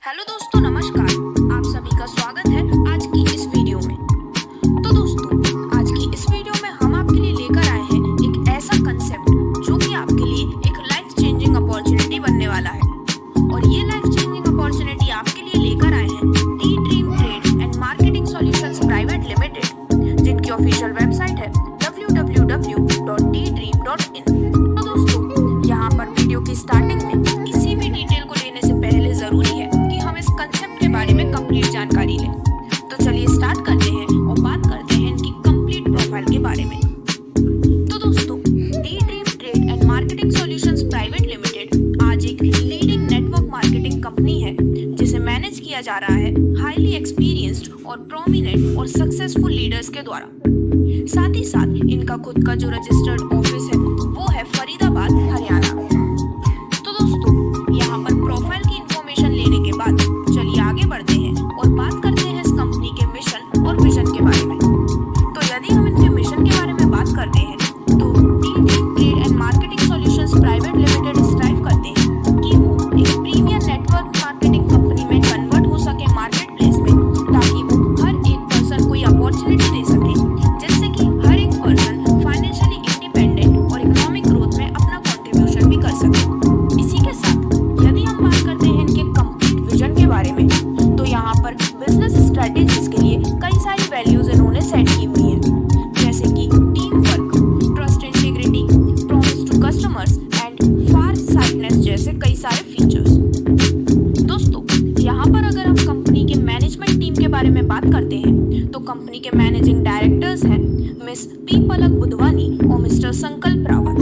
Hello दोस्तों, नमस्कार। आप सभी का स्वागत है आज की इस वीडियो में। तो दोस्तों, आज की इस वीडियो में हम आपके लिए लेकर आए हैं एक ऐसा कंसेप्ट जो कि आपके लिए एक लाइफ चेंजिंग अपॉर्चुनिटी बनने वाला है। और ये लाइफ चेंजिंग अपॉर्चुनिटी आपके लिए लेकर आए हैं T dream trade and marketing solutions private limited, जिनकी ऑफिशियल वेबसाइट है www.tdream.in। तो दोस्तों, यहाँ पर वीडियो की स्टार्टिंग में किसी भी डिटेल को लेने से पहले जरूरी है कि हम इस कंसेप्ट के बारे में कंप्लीट जानकारी लें। तो चलिए स्टार्ट करते हैं और बात करते हैं इनकी कंप्लीट प्रोफाइल के बारे में। तो दोस्तों, T dream trade and marketing solutions private limited आज एक लीडिंग नेटवर्क मार्केटिंग कंपनी है, जिसे मैनेज किया जा रहा है हाईली एक्सपीरियंस्ड और प्रोमिनेंट और सक्सेसफुल लीडर्स के द्वारा। साथ ही साथ इनका खुद का जो रजिस्टर्ड ऑफिस है वो है फरीदाबाद, हरियाणा। तो दोस्तों, यहाँ पर प्रोफाइल की इंफॉर्मेशन लेने के बाद चलिए आगे बढ़ते हैं और बात करते हैं इस कंपनी के मिशन और विजन के बारे में। तो यदि हम इनके मिशन के बारे में बात करते हैं तो T dream trade and marketing solutions private limited strive करते हैं कि वो एक प्रीमियर नेटवर्क मार्केटिंग कंपनी में कन्वर्ट हो सके मार्केट प्लेस में, ताकि वो हर एक पर्सन को अपॉर्चुनिटी दे सके जिससे कि हर एक पर्सन फाइनेंशियली इंडिपेंडेंट और इकोनॉमिक ग्रोथ में अपना कंट्रीब्यूशन भी कर सके। इसी के साथ यदि हम बात करते हैं इनके कंप्लीट विजन के बारे में, तो यहाँ पर बिजनेस स्ट्रेटेजीज के लिए कई सारी वैल्यूज इन्होंने सेट की हुई हैं, जैसे कि team work, trust, integrity, promise to customers and farsightedness जैसे कई सारे फीचर्स। दोस्तों, यहाँ पर अगर हम कंपनी के मैनेजमेंट टीम के बारे में बात करते हैं तो कंपनी के मैनेजिंग डायरेक्टर्स हैं मिस पी पलक बुधवानी और मिस्टर संकल्प रावत।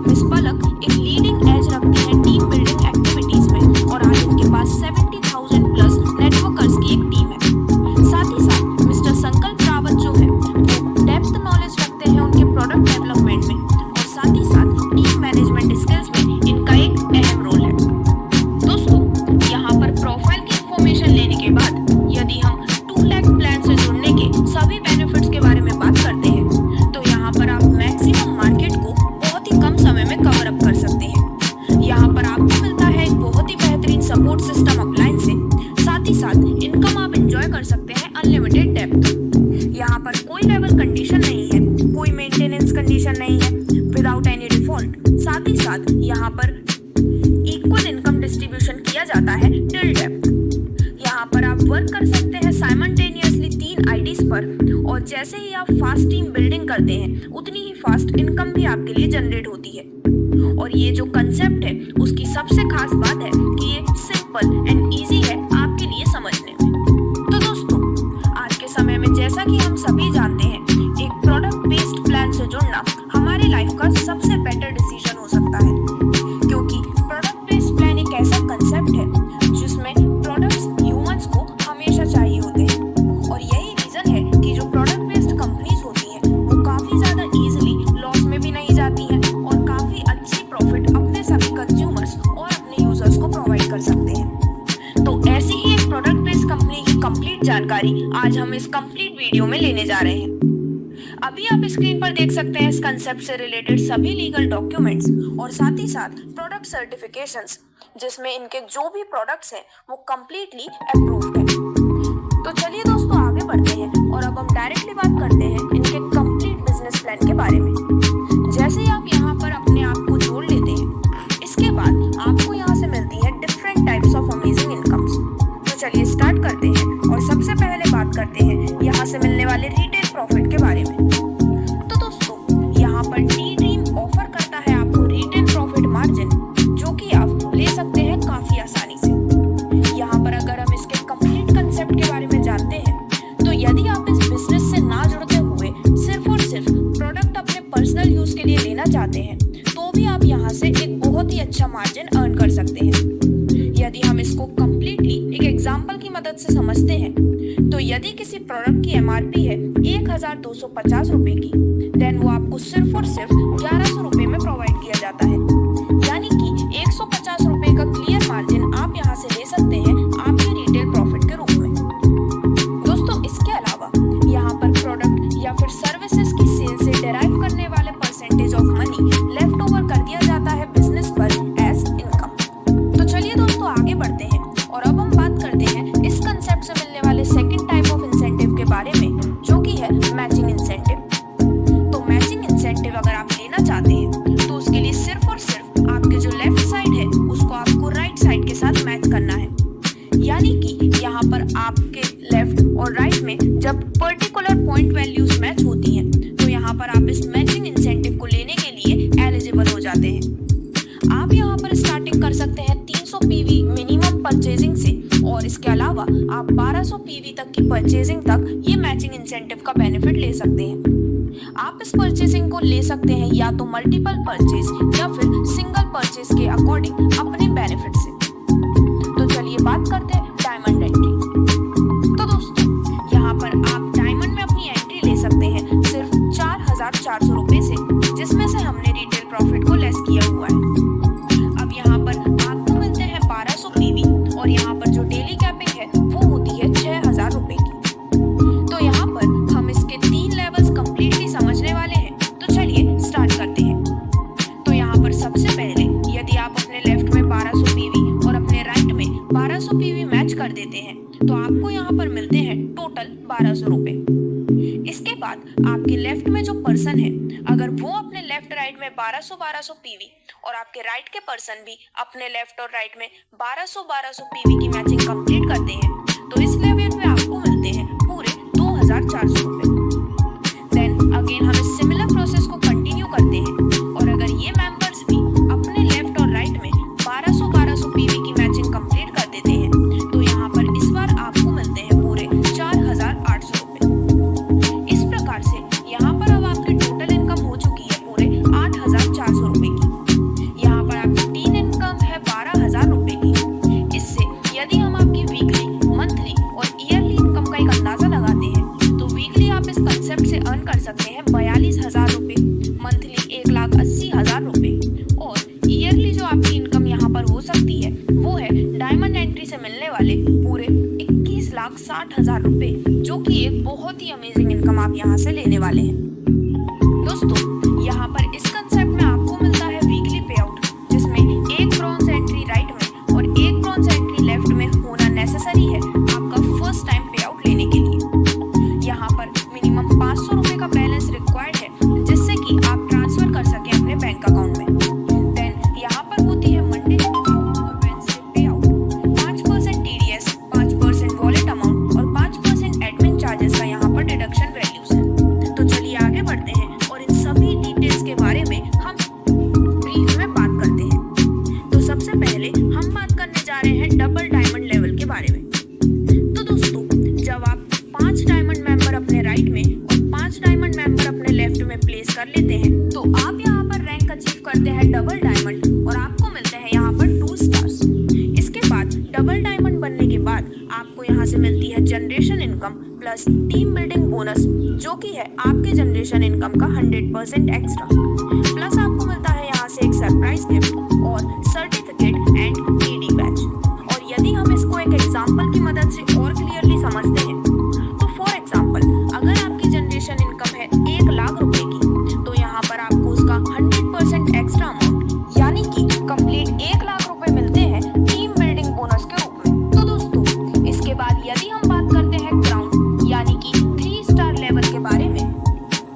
मिस पलक एक लीडिंग एज रखती हैं टीम बिल्डिंग एक्टिविटीज में, और आज इनके पास 70,000 प्लस नेटवर्कर्स की एक टीम है। साथ ही साथ मिस्टर संकल्प रावत जो है वो डेप्थ नॉलेज रखते हैं उनके प्रोडक्ट डेवलपमेंट में, और साथ ही साथ टीम मैनेजमेंट स्किल्स में इनका एक अहम रोल है। दोस्तों, यहाँ पर प्रोफाइल की इंफॉर्मेशन लेने के बाद यदि हम 2 लाख प्लान से जुड़ने के सभी बेनिफिट्स के बारे में बात करते हैं तो यहाँ पर आप मैक्सिमम मार्केट को बहुत ही कम समय में कवर अप कर सकते हैं। यहाँ पर आपको मिलता है एक बहुत ही बेहतरीन सपोर्ट सिस्टम अपलाइन से। साथ ही साथ इनकम आप एंजॉय कर सकते हैं अनलिमिटेड डेप्थ। यहाँ पर कोई लेवल कंडीशन नहीं है, कोई मेंटेनेंस कंडीशन नहीं है, विदाउट एनी डिफॉल्ट। साथ ही साथ यहाँ पर इक्वल इनकम डिस्ट्रीब्यूशन किया जाता है टिल डेप्थ। यहाँ पर आप वर्क कर सकते हैं साइमल्टेनियसली 3 आईडीज पर, और जैसे ही आप फास्ट टीम बिल्डिंग करते हैं उतनी ही फास्ट इनकम भी आपके लिए जनरेट होती है। और ये जो कंसेप्ट है उसकी सबसे खास बात है कि ये सिंपल एंड इजी है आपके लिए समझने में। तो दोस्तों, आज के समय में जैसा कि हम सभी जानते हैं, एक प्रोडक्ट बेस्ड प्लान से जुड़ना हमारे लाइफ का सबसे बेटर डिसीजन हो सकता है, क्योंकि प्रोडक्ट बेस्ड प्लान एक ऐसा कंसेप्ट है जिसमें प्रोडक्ट्स ह्यूमंस को हमेशा चाहिए होते हैं। और यही रीजन है कि जो प्रोडक्ट बेस्ड कंपनीज होती हैं वो काफी ज्यादा इजीली लॉस में भी नहीं जाती हैं और काफी अच्छी प्रॉफिट अपने सभी कंज्यूमर्स और अपने यूजर्स को प्रोवाइड कर सकते हैं। तो ऐसी ही एक प्रोडक्ट बेस्ड कंपनी की कंप्लीट जानकारी आज हम इस कंप्लीट वीडियो में लेने जा रहे हैं। अभी आप स्क्रीन पर देख सकते हैं इस कंसेप्ट से रिलेटेड सभी लीगल डॉक्यूमेंट्स और साथ ही साथ प्रोडक्ट सर्टिफिकेशंस, जिसमें इनके जो भी प्रोडक्ट्स हैं वो कंप्लीटली अप्रूव्ड हैं। तो चलिए दोस्तों, आगे बढ़ते हैं और अब हम डायरेक्टली बात करते हैं इनके कंप्लीट बिजनेस प्लान के बारे में। जैसे ही आप यहाँ पर अपने आप को जोड़ लेते हैं, इसके बाद आपको यहाँ से मिलती है different types of amazing incomes. तो चलिए स्टार्ट करते हैं और सबसे पहले बात करते हैं यहाँ से मिलने वाले रिटेल प्रॉफिट के बारे में। तो दोस्तों, यहाँ पर टी ड्रीम ऑफर करता है आपको रिटेल प्रॉफिट मार्जिन, जो कि आप ले सकते हैं काफी आसानी से। यहाँ पर अगर हम इसके कंप्लीट कंसेप्ट के बारे में जानते हैं तो यदि आप इस बिजनेस से ना जुड़ते हुए सिर्फ और सिर्फ प्रोडक्ट अपने पर्सनल यूज के लिए लेना चाहते हैं तो भी आप यहाँ से एक बहुत ही अच्छा मार्जिन अर्न कर सकते हैं। यदि हम इसको कंप्लीटली एक एग्जांपल की मदद से समझते हैं तो यदि किसी प्रोडक्ट की एमआरपी है 1,250 रुपए की, देन वो आपको सिर्फ और सिर्फ 1100 रुपए में प्रोवाइड किया जाता है। यानी कि 150 रुपए का क्लियर मार्जिन आप यहाँ से ले सकते हैं आपके रिटेल प्रॉफिट के रूप में। दोस्तों, इसके अलावा यहाँ पर प्रोडक्ट या फिर सर्विसेज की सेल से डेराइव करने वाले percentage of money left over कर दिया जाता है बिजनेस पर एज इनकम। तो चलिए दोस्तों, आगे बढ़ते हैं और अब हम बात यानी कि यहाँ पर आपके लेफ्ट और राइट में जब पर्टिकुलर पॉइंट वैल्यूज मैच होती हैं तो यहाँ पर आप इस मैचिंग इंसेंटिव को लेने के लिए एलिजिबल हो जाते हैं। आप यहाँ पर स्टार्टिंग कर सकते हैं 300 पीवी मिनिमम परचेजिंग से और इसके अलावा आप 1200 पीवी तक की परचेजिंग तक ये मैचिंग इंसेंटिव का बेनिफिट ले सकते हैं। आप इस परचेजिंग को ले सकते हैं या तो मल्टीपल परचेज या फिर सिंगल परचेज के अकॉर्डिंग अपने बेनिफिट से। तो चलिए बात करते हैं डायमंड एंट्री। तो दोस्तों यहाँ पर आप डायमंड में अपनी एंट्री ले सकते हैं सिर्फ 4400 रुपए से, जिसमें से हमने रिटेल प्रॉफिट को लेस किया हुआ है। अब यहाँ पर आपको मिलते हैं 1200 पीवी और यहाँ पर जो डेली कैपिंग है वो होती है 6000 रुपए की। तो यहाँ पर हम इसके 3 लेवल्स कंप्लीटली समझने वाले हैं, तो चलिए स्टार्ट करते हैं। तो यहाँ पर सबसे पहले यदि आप अपने लेफ्ट में 1200 पीवी और अपने राइट में 1200 पीवी मैच कर देते हैं तो आपको यहाँ पर मिलते हैं टोटल 1200 रुपए। इसके बाद आपके लेफ्ट में जो पर्सन है अगर वो अपने लेफ्ट राइट में 1200 पीवी और आपके राइट के पर्सन भी अपने लेफ्ट और राइट में 1200 पीवी की मैचिंग कंप्लीट करते हैं तो इस लेवल पे आपको मिलते हैं पूरे 2400 रुपए। देन अगेन हम इस सिमिलर प्रोसेस को कंटिन्यू करते हैं और अगर ये मेंबर्स भी अपने लेफ्ट और राइट में 1200 पीवी की मैचिंग कंप्लीट कर देते हैं तो यहाँ पर इस बार आपको मिलते हैं पूरे 4800 रुपए। इस प्रकार से यहाँ पर अब आपकी टोटल इनकम हो चुकी है पूरे 8400 रुपए की। यहाँ पर आपकी टीन इनकम है 12000 रुपए की। इससे यदि हम आपकी वीकली, मंथली और ईयरली इनकम का एक अंदाजा लगाते हैं तो वीकली आप इस कंसेप्ट से अर्न कर सकते हैं 42,000 रुपए, मंथली 1,80,000 रुपए और ईयरली जो आपकी इनकम यहाँ पर हो सकती है वो है डायमंड एंट्री से मिलने वाले पूरे 21,60,000 रुपए, जो कि एक बहुत ही अमेजिंग इनकम आप यहाँ से लेने वाले हैं। दोस्तों यहाँ पर इस कंसेप्ट में आपको मिलता है वीकली पे आउट, जिसमें एक ब्रॉन्ज एंट्री राइट में और एक ब्रॉन्ज एंट्री लेफ्ट में होना नेसेसरी है आपका फर्स्ट टाइम पे आउट लेने के लिए। यहाँ पर मिनिमम 500 रुपए का बैलेंस रिक्वायर्ड है जिससे कि आप ट्रांसफर कर सकें अपने बैंक अकाउंट में। देन यहाँ पर होती है मंडे और वेडनेसडे पे आउट। 5% TDS, 5% वॉलेट अमाउंट और 5% एडमिन चार्जेस का यहाँ पर डिडक्शन वैल्यूज है। तो चलिए आगे बढ़ते हैं और इन सभी डिटेल्स के बारे में हम ब्रीफ में बात करते हैं। तो सबसे पहले हम बात करने जा रहे हैं डबल डायमंड लेवल के बारे में। तो दोस्तों जब आप 5 डायमंड मेंबर अपने राइट में और 5 डायमंड मेंबर अपने लेफ्ट में प्लेस कर लेते हैं तो आप यहाँ पर रैंक अचीव करते हैं डबल डायमंड और आपको मिलते हैं यहाँ पर 2 स्टार्स। इसके बाद डबल डायमंड बनने के बाद आपको यहाँ से मिलती है generation income plus team building bonus, जो कि है आपके जनरेशन इनकम का 100% एक्स्ट्रा। प्लस आपको मिलता है यहाँ से एक सरप्राइज गिफ्ट और सर्टिफिकेट एंड ईडी बैच। और यदि हम इसको एक एग्जांपल की मदद से और क्लियरली समझते हैं तो फॉर एग्जांपल अगर आपकी जनरेशन इनकम है 1 लाख रुपए की तो यहाँ पर आपको उसका 100% एक्स्ट्रा अमाउंट यानी कि कंप्लीट 1 लाख रुपए मिलते हैं टीम बिल्डिंग बोनस के रूप में। तो दोस्तों इसके बाद यदि हम बात करते हैं क्राउन यानी कि 3 स्टार लेवल के बारे में,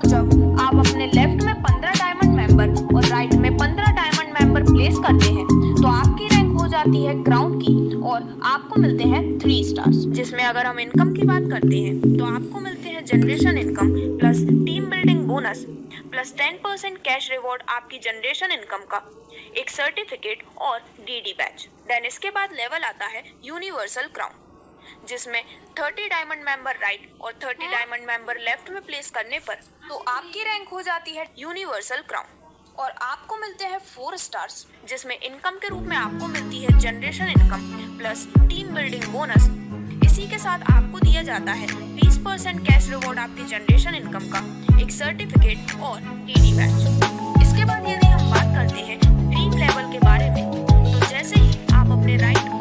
जब आप अपने लेफ्ट में 15 डायमंड मेंबर और राइट में 15 डायमंड मेंबर प्लेस करते हैं तो आपकी रैंक हो जाती है क्राउन की और आपको मिलते हैं 3 स्टार्स, जिसमें अगर हम इनकम की बात करते हैं तो आपको मिलते हैं generation income plus team building bonus plus 10% cash reward आपकी जनरेशन इनकम का, एक सर्टिफिकेट और डीडी बैच। देन इसके बाद लेवल आता है यूनिवर्सल क्राउन, जिसमें 30 डायमंड मेंबर राइट और 30 डायमंड मेंबर लेफ्ट में प्लेस करने पर तो आपकी रैंक हो जाती है यूनिवर्सल क्राउन और आपको मिलते हैं 4 स्टार्स, जिसमें इनकम के रूप में आपको मिलती है generation income plus team building bonus. इसी के साथ आपको दिया जाता है 20% कैश रिवॉर्ड आपकी जनरेशन इनकम का, एक सर्टिफिकेट और टीडी बैच। इसके बाद यदि हम बात करते हैं ड्रीम लेवल के बारे में तो जैसे ही आप अपने राइट